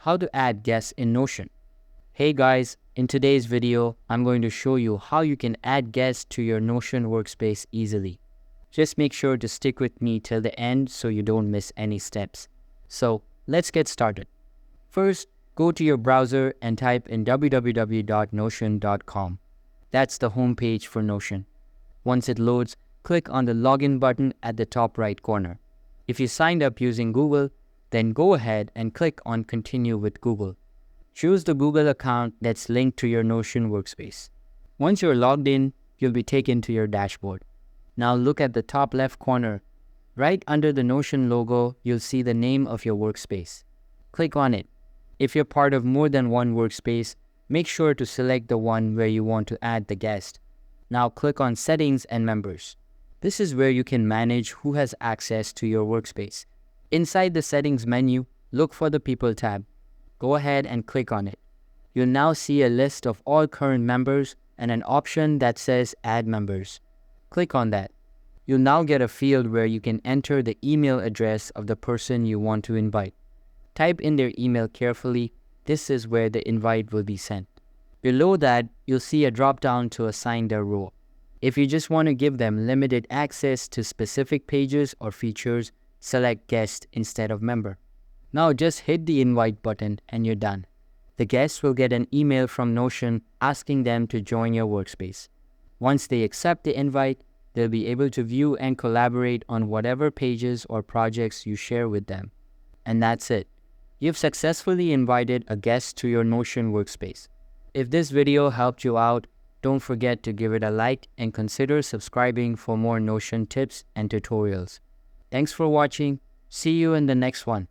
How to add guests in Notion. Hey guys, in today's video, I'm going to show you how you can add guests to your Notion workspace easily. Just make sure to stick with me till the end so you don't miss any steps. So let's get started. First, go to your browser and type in www.notion.com. That's the homepage for Notion. Once it loads, click on the login button at the top right corner. If you signed up using Google, then go ahead and click on Continue with Google. Choose the Google account that's linked to your Notion workspace. Once you're logged in, you'll be taken to your dashboard. Now look at the top left corner. Right under the Notion logo, you'll see the name of your workspace. Click on it. If you're part of more than one workspace, make sure to select the one where you want to add the guest. Now click on Settings and Members. This is where you can manage who has access to your workspace. Inside the Settings menu, look for the People tab. Go ahead and click on it. You'll now see a list of all current members and an option that says Add Members. Click on that. You'll now get a field where you can enter the email address of the person you want to invite. Type in their email carefully. This is where the invite will be sent. Below that, you'll see a drop-down to assign their role. If you just want to give them limited access to specific pages or features, select Guest instead of Member. Now just hit the invite button and you're done. The guests will get an email from Notion asking them to join your workspace. Once they accept the invite, they'll be able to view and collaborate on whatever pages or projects you share with them. And that's it. You've successfully invited a guest to your Notion workspace. If this video helped you out, don't forget to give it a like and consider subscribing for more Notion tips and tutorials. Thanks for watching. See you in the next one.